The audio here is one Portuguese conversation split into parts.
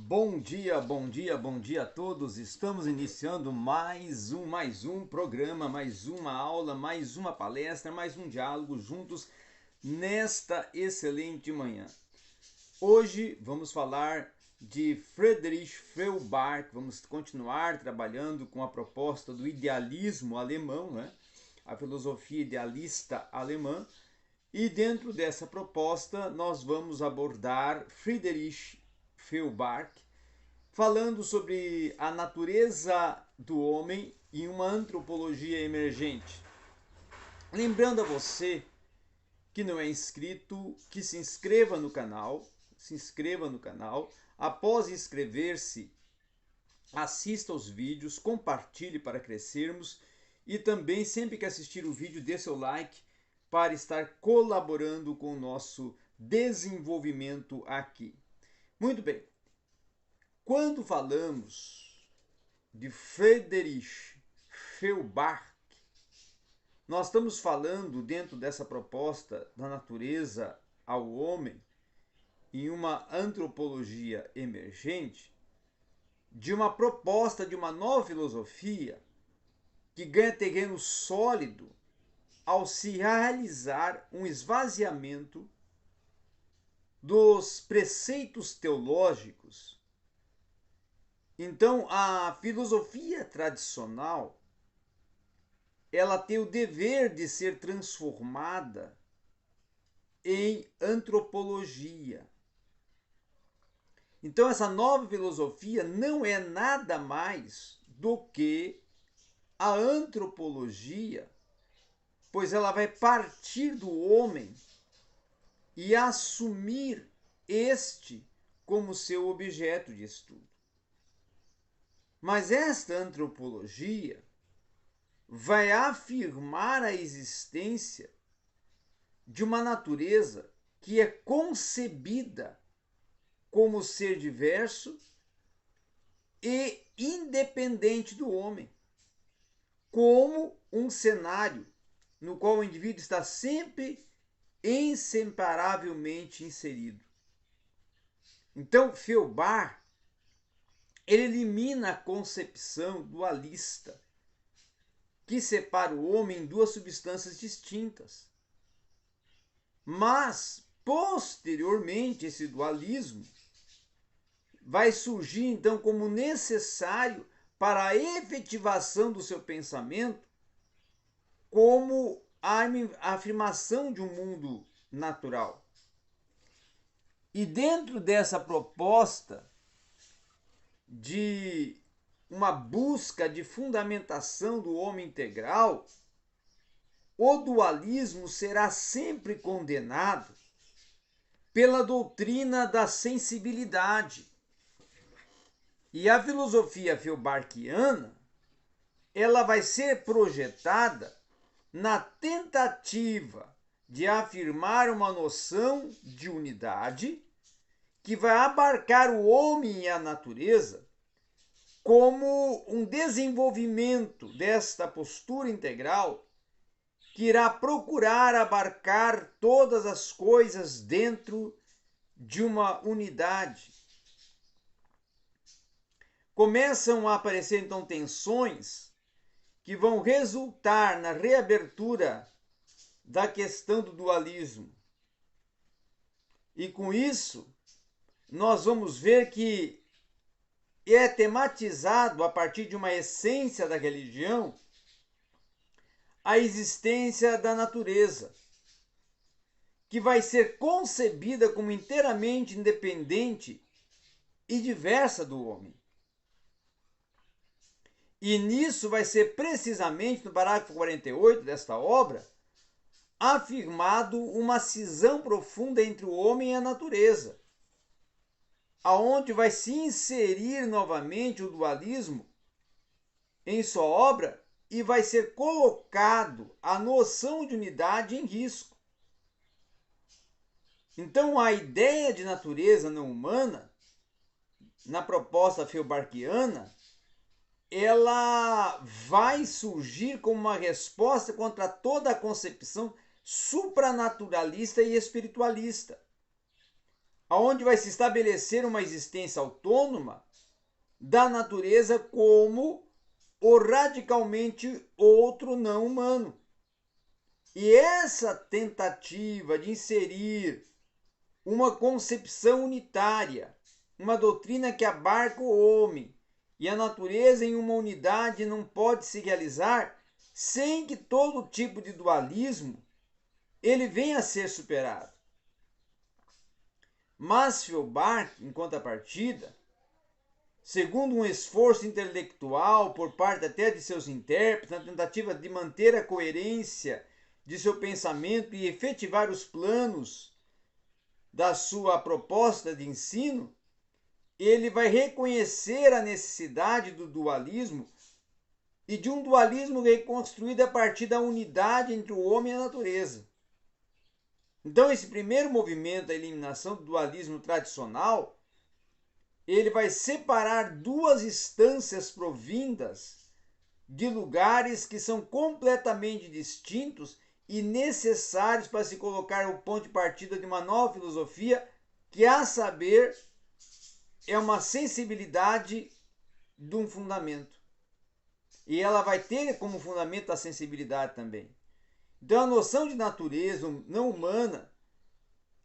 Bom dia, bom dia, bom dia a todos. Estamos iniciando mais um programa, mais uma aula, mais uma palestra, mais um diálogo juntos nesta excelente manhã. Hoje vamos falar de Friedrich Feuerbach. Vamos continuar trabalhando com a proposta do idealismo alemão, né? A filosofia idealista alemã. E dentro dessa proposta nós vamos abordar Friedrich Feuerbach, falando sobre a natureza do homem e uma antropologia emergente. Lembrando a você que não é inscrito, que se inscreva no canal, Após inscrever-se, assista aos vídeos, compartilhe para crescermos e também sempre que assistir o vídeo dê seu like para estar colaborando com o nosso desenvolvimento aqui. Muito bem. Quando falamos de Friedrich Feuerbach, nós estamos falando dentro dessa proposta da natureza ao homem em uma antropologia emergente, de uma proposta de uma nova filosofia que ganha terreno sólido ao se realizar um esvaziamento dos preceitos teológicos. Então, a filosofia tradicional, ela tem o dever de ser transformada em antropologia. Então, essa nova filosofia não é nada mais do que a antropologia, pois ela vai partir do homem e assumir este como seu objeto de estudo. Mas esta antropologia vai afirmar a existência de uma natureza que é concebida como ser diverso e independente do homem, como um cenário no qual o indivíduo está sempre inseparavelmente inserido. Então, Feuerbach, ele elimina a concepção dualista que separa o homem em duas substâncias distintas. Mas, posteriormente, esse dualismo vai surgir então como necessário para a efetivação do seu pensamento, como a afirmação de um mundo natural. E dentro dessa proposta de uma busca de fundamentação do homem integral, o dualismo será sempre condenado pela doutrina da sensibilidade. E a filosofia feuerbachiana, ela vai ser projetada na tentativa de afirmar uma noção de unidade que vai abarcar o homem e a natureza como um desenvolvimento desta postura integral que irá procurar abarcar todas as coisas dentro de uma unidade. Começam a aparecer então tensões que vão resultar na reabertura da questão do dualismo. E com isso, nós vamos ver que é tematizado a partir de uma essência da religião a existência da natureza, que vai ser concebida como inteiramente independente e diversa do homem. E nisso vai ser precisamente no parágrafo 48 desta obra afirmado uma cisão profunda entre o homem e a natureza, aonde vai se inserir novamente o dualismo em sua obra e vai ser colocado a noção de unidade em risco. Então, a ideia de natureza não humana, na proposta feuerbachiana, ela vai surgir como uma resposta contra toda a concepção supranaturalista e espiritualista, onde vai se estabelecer uma existência autônoma da natureza como o radicalmente outro não humano. E essa tentativa de inserir uma concepção unitária, uma doutrina que abarca o homem e a natureza em uma unidade, não pode se realizar sem que todo tipo de dualismo ele venha a ser superado. Mas Feuerbach, em contrapartida, segundo um esforço intelectual por parte até de seus intérpretes, na tentativa de manter a coerência de seu pensamento e efetivar os planos da sua proposta de ensino, ele vai reconhecer a necessidade do dualismo e de um dualismo reconstruído a partir da unidade entre o homem e a natureza. Então, esse primeiro movimento, a eliminação do dualismo tradicional, ele vai separar duas instâncias provindas de lugares que são completamente distintos e necessários para se colocar o ponto de partida de uma nova filosofia, que, a saber, é uma sensibilidade de um fundamento. E ela vai ter como fundamento a sensibilidade também. Então a noção de natureza não humana,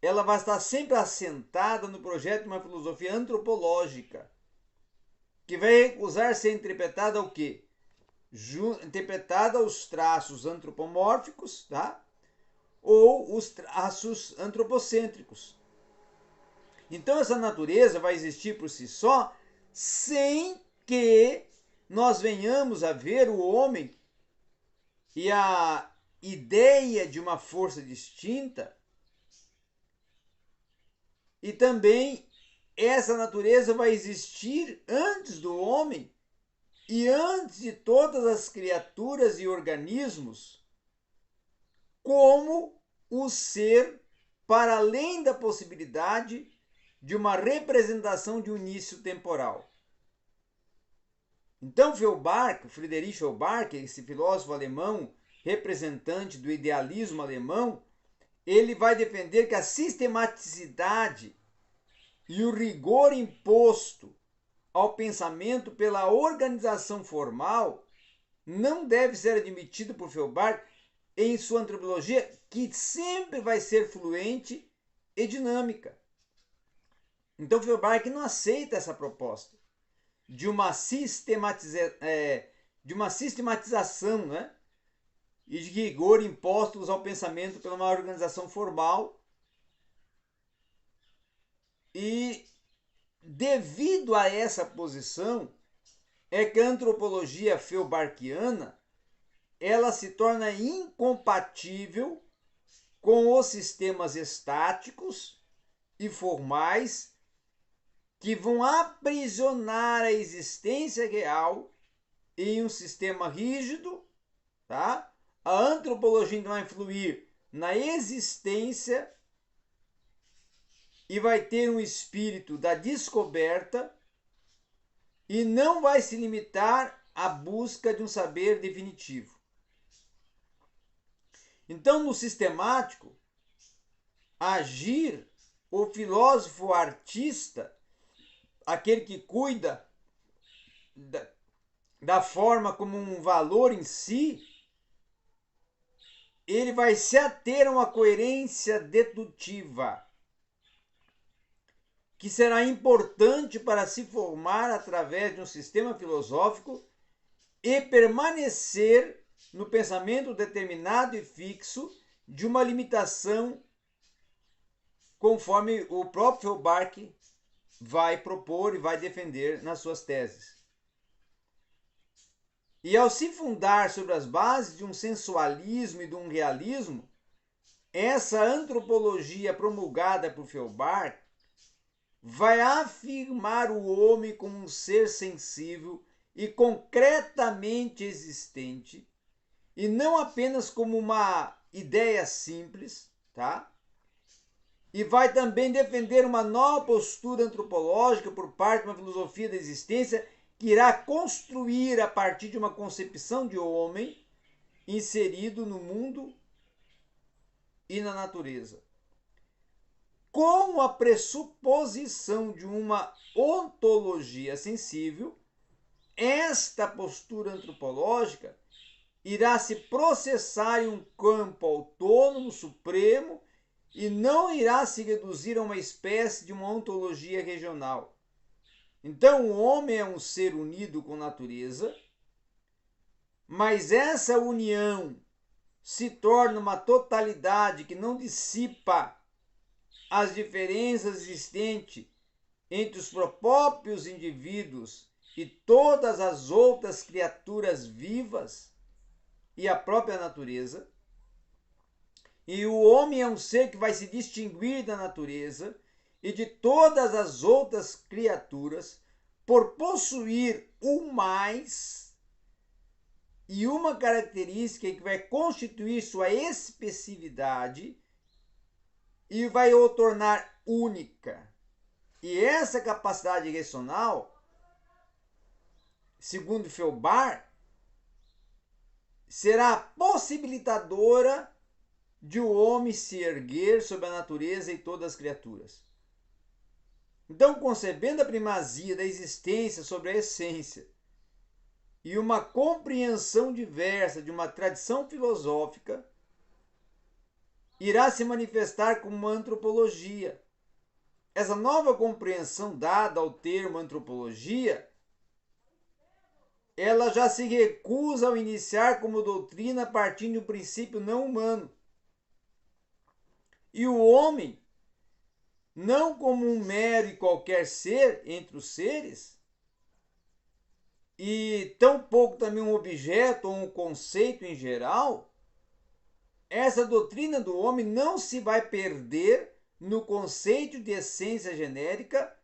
ela vai estar sempre assentada no projeto de uma filosofia antropológica, que vai recusar ser interpretada o quê? Interpretada os traços antropomórficos, tá? Ou os traços antropocêntricos. Então essa natureza vai existir por si só, sem que nós venhamos a ver o homem e a ideia de uma força distinta, e também essa natureza vai existir antes do homem e antes de todas as criaturas e organismos, como o ser para além da possibilidade de uma representação de um início temporal. Então Friedrich Feuerbach, esse filósofo alemão, representante do idealismo alemão, ele vai defender que a sistematicidade e o rigor imposto ao pensamento pela organização formal não deve ser admitido por Feuerbach em sua antropologia, que sempre vai ser fluente e dinâmica. Então Feuerbach não aceita essa proposta de uma sistematização, né? E de rigor impostos ao pensamento pela uma organização formal. E devido a essa posição é que a antropologia feuerbachiana ela se torna incompatível com os sistemas estáticos e formais que vão aprisionar a existência real em um sistema rígido, tá? A antropologia vai influir na existência e vai ter um espírito da descoberta e não vai se limitar à busca de um saber definitivo. Então, no sistemático, agir o filósofo artista, aquele que cuida da forma como um valor em si, ele vai se ater a uma coerência dedutiva, que será importante para se formar através de um sistema filosófico e permanecer no pensamento determinado e fixo de uma limitação, conforme o próprio Feuerbach vai propor e vai defender nas suas teses. E ao se fundar sobre as bases de um sensualismo e de um realismo, essa antropologia promulgada por Feuerbach vai afirmar o homem como um ser sensível e concretamente existente, e não apenas como uma ideia simples, tá? E vai também defender uma nova postura antropológica por parte de uma filosofia da existência que irá construir a partir de uma concepção de homem inserido no mundo e na natureza. com a pressuposição de uma ontologia sensível, esta postura antropológica irá se processar em um campo autônomo, supremo, e não irá se reduzir a uma espécie de uma ontologia regional. Então, o homem é um ser unido com a natureza, mas essa união se torna uma totalidade que não dissipa as diferenças existentes entre os próprios indivíduos e todas as outras criaturas vivas e a própria natureza. E o homem é um ser que vai se distinguir da natureza e de todas as outras criaturas por possuir o mais e uma característica que vai constituir sua especificidade e vai o tornar única. E essa capacidade racional, segundo Feuerbach, será possibilitadora de o homem se erguer sobre a natureza e todas as criaturas. Então, concebendo a primazia da existência sobre a essência e uma compreensão diversa de uma tradição filosófica, irá se manifestar como uma antropologia. Essa nova compreensão dada ao termo antropologia, ela já se recusa ao iniciar como doutrina partindo de um princípio não humano. E o homem, não como um mero e qualquer ser entre os seres, e tampouco também um objeto ou um conceito em geral, essa doutrina do homem não se vai perder no conceito de essência genérica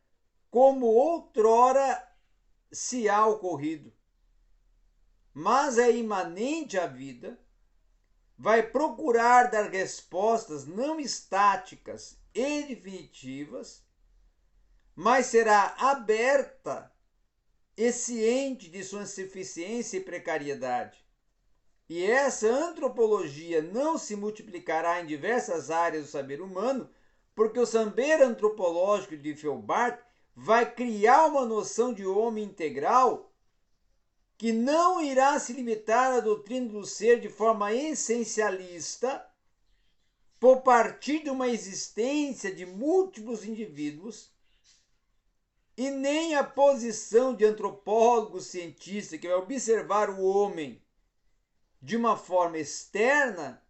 como outrora se há ocorrido, mas é imanente à vida, vai procurar dar respostas não estáticas e definitivas, mas será aberta e ciente de sua insuficiência e precariedade. E essa antropologia não se multiplicará em diversas áreas do saber humano, porque o saber antropológico de Feuerbach vai criar uma noção de homem integral que não irá se limitar à doutrina do ser de forma essencialista, por partir de uma existência de múltiplos indivíduos, e nem a posição de antropólogo cientista que vai observar o homem de uma forma externa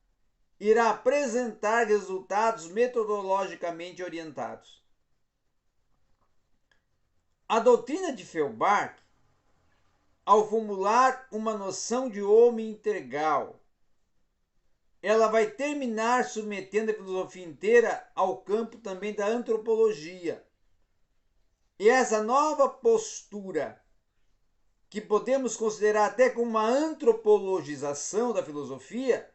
irá apresentar resultados metodologicamente orientados. A doutrina de Feuerbach, ao formular uma noção de homem integral, ela vai terminar submetendo a filosofia inteira ao campo também da antropologia. E essa nova postura, que podemos considerar até como uma antropologização da filosofia,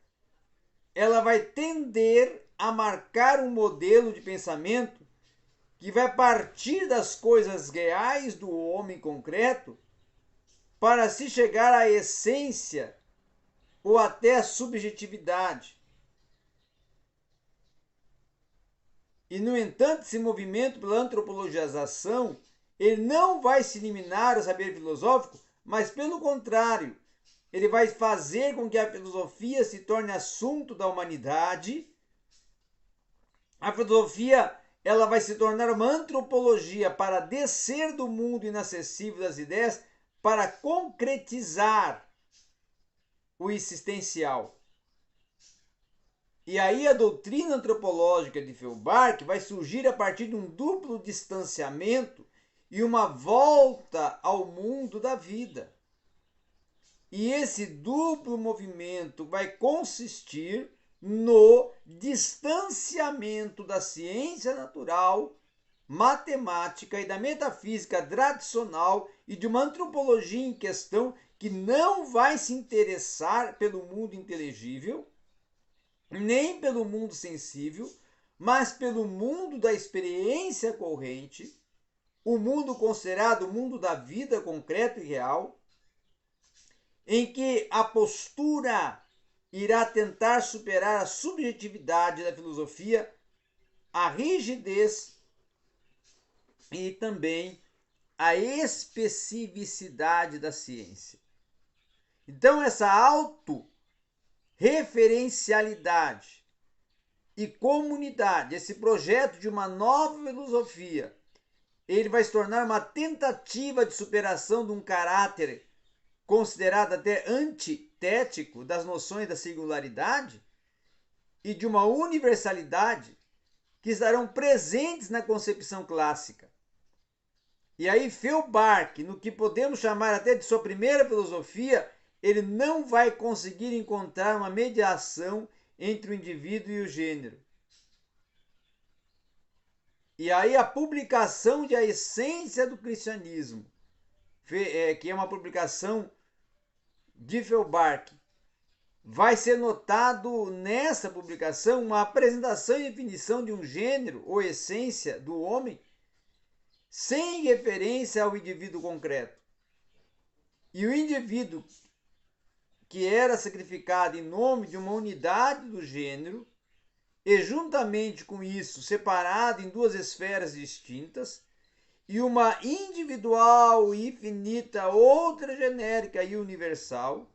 ela vai tender a marcar um modelo de pensamento que vai partir das coisas reais do homem concreto para se chegar à essência ou até à subjetividade. E, no entanto, esse movimento pela antropologização, ele não vai se eliminar o saber filosófico, mas, pelo contrário, ele vai fazer com que a filosofia se torne assunto da humanidade. A filosofia, ela vai se tornar uma antropologia para descer do mundo inacessível das ideias para concretizar o existencial. E aí a doutrina antropológica de Feuerbach vai surgir a partir de um duplo distanciamento e uma volta ao mundo da vida. E esse duplo movimento vai consistir no distanciamento da ciência natural, matemática e da metafísica tradicional e de uma antropologia em questão que não vai se interessar pelo mundo inteligível, nem pelo mundo sensível, mas pelo mundo da experiência corrente, o mundo considerado o mundo da vida concreto e real, em que a postura irá tentar superar a subjetividade da filosofia a rigidez e também a especificidade da ciência. Então, essa autorreferencialidade e comunidade, esse projeto de uma nova filosofia, ele vai se tornar uma tentativa de superação de um caráter considerado até antitético das noções da singularidade e de uma universalidade que estarão presentes na concepção clássica. E aí Feuerbach, no que podemos chamar até de sua primeira filosofia, ele não vai conseguir encontrar uma mediação entre o indivíduo e o gênero. E aí a publicação de A Essência do Cristianismo, que é uma publicação de Feuerbach, vai ser notado nessa publicação uma apresentação e definição de um gênero ou essência do homem sem referência ao indivíduo concreto. E o indivíduo que era sacrificado em nome de uma unidade do gênero e juntamente com isso separado em duas esferas distintas, e uma individual e infinita, outra genérica e universal,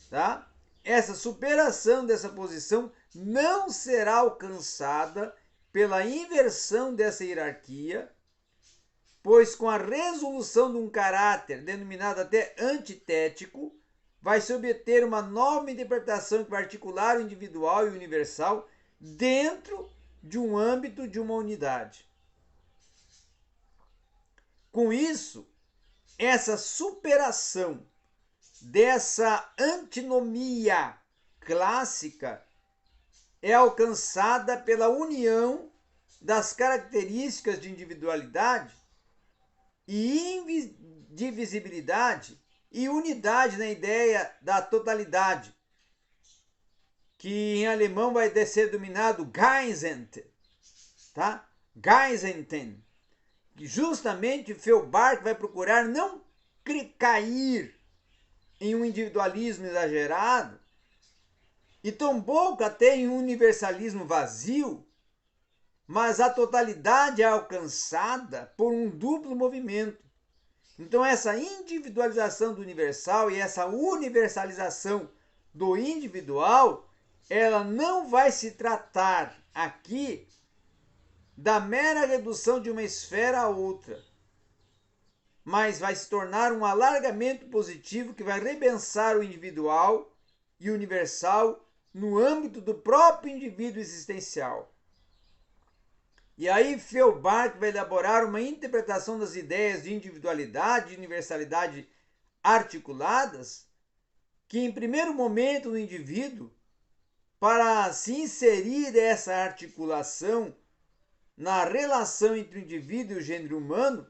tá? Essa superação dessa posição não será alcançada pela inversão dessa hierarquia, pois com a resolução de um caráter denominado até antitético, vai se obter uma nova interpretação que vai articular o individual e o universal dentro de um âmbito de uma unidade. Com isso, essa superação dessa antinomia clássica é alcançada pela união das características de individualidade e indivisibilidade e unidade na ideia da totalidade, que em alemão vai ser denominado Geisent, tá? Geisenten. Justamente Feuerbach vai procurar não cair em um individualismo exagerado e tampouco até em um universalismo vazio, mas a totalidade é alcançada por um duplo movimento. Então essa individualização do universal e essa universalização do individual, ela não vai se tratar aqui da mera redução de uma esfera a outra, mas vai se tornar um alargamento positivo que vai repensar o individual e universal no âmbito do próprio indivíduo existencial. E aí Feuerbach vai elaborar uma interpretação das ideias de individualidade e universalidade articuladas, que em primeiro momento no indivíduo, para se inserir essa articulação na relação entre o indivíduo e o gênero humano,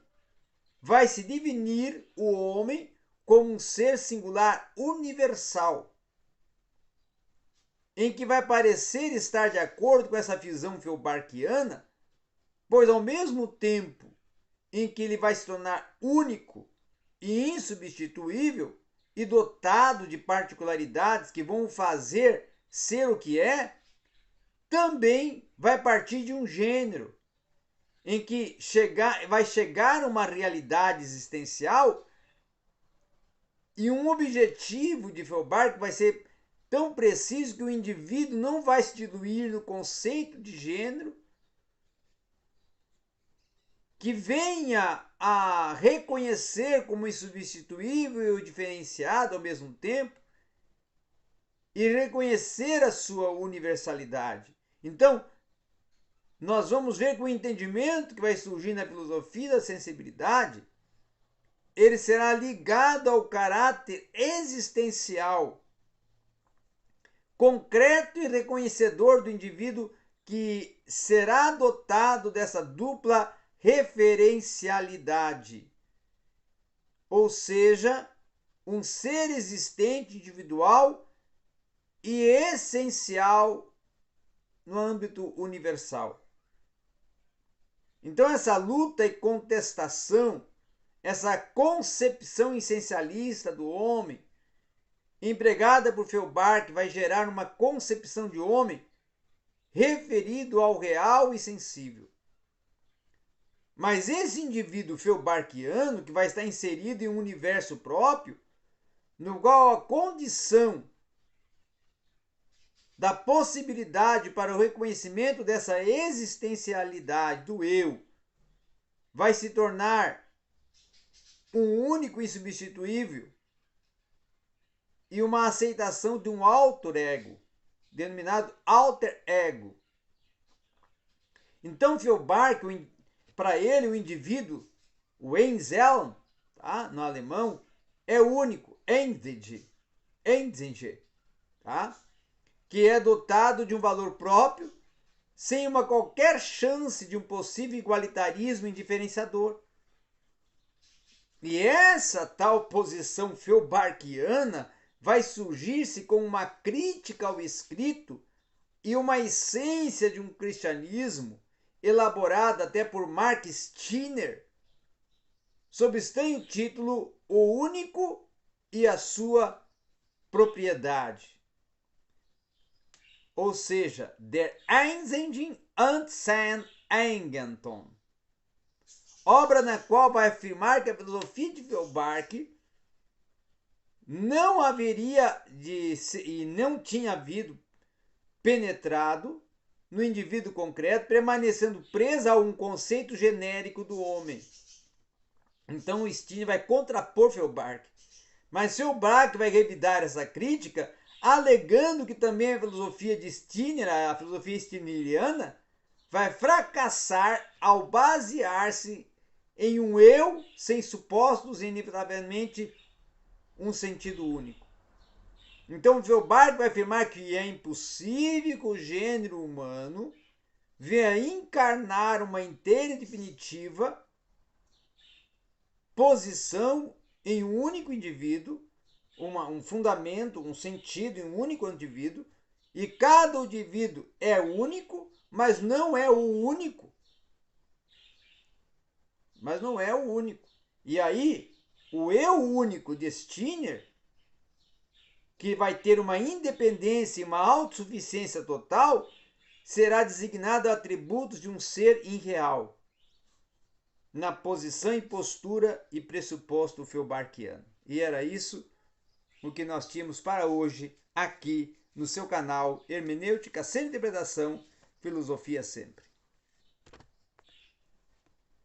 vai se definir o homem como um ser singular universal, em que vai parecer estar de acordo com essa visão feuerbachiana, pois ao mesmo tempo em que ele vai se tornar único e insubstituível e dotado de particularidades que vão fazer ser o que é, também vai partir de um gênero em que vai chegar a uma realidade existencial e um objetivo de Feuerbach vai ser tão preciso que o indivíduo não vai se diluir no conceito de gênero, que venha a reconhecer como insubstituível e diferenciado ao mesmo tempo e reconhecer a sua universalidade. Então, nós vamos ver que o entendimento que vai surgir na filosofia da sensibilidade, ele será ligado ao caráter existencial, concreto e reconhecedor do indivíduo, que será dotado dessa dupla referencialidade, ou seja, um ser existente individual e essencial no âmbito universal. Então essa luta e contestação, essa concepção essencialista do homem, empregada por Feuerbach, vai gerar uma concepção de homem referido ao real e sensível. Mas esse indivíduo feubarquiano, que vai estar inserido em um universo próprio, no qual a condição da possibilidade para o reconhecimento dessa existencialidade do eu vai se tornar um único e insubstituível e uma aceitação de um alter ego, denominado alter ego. Então, Feuerbach, para ele, o indivíduo, o Einzeln, tá? No alemão, é único, Einzige, tá? Que é dotado de um valor próprio, sem uma qualquer chance de um possível igualitarismo indiferenciador. E essa tal posição feuerbachana vai surgir-se como uma crítica ao escrito e uma essência de um cristianismo elaborada até por Mark Stirner, sob estranho título O Único e a Sua Propriedade. Ou seja, Der Einzige und sein Eigentum. Obra na qual vai afirmar que a filosofia de Feuerbach não haveria e não tinha havido penetrado no indivíduo concreto, permanecendo presa a um conceito genérico do homem. Então o Stirner vai contrapor Feuerbach. Mas Feuerbach vai revidar essa crítica, alegando que também a filosofia de Stirner, a filosofia stirneriana, vai fracassar ao basear-se em um eu sem supostos e inevitavelmente um sentido único. Então Feuerbach vai afirmar que é impossível que o gênero humano venha encarnar uma inteira e definitiva posição em um único indivíduo, um fundamento, um sentido em um único indivíduo, e cada indivíduo é único, mas não é o único. Mas não é o único. E aí, o eu único de Stirner, que vai ter uma independência e uma autossuficiência total, será designado a atributos de um ser irreal, na posição e postura e pressuposto feuerbachano. E era isso o que nós tínhamos para hoje aqui no seu canal Hermenêutica Sem Interpretação, Filosofia Sempre.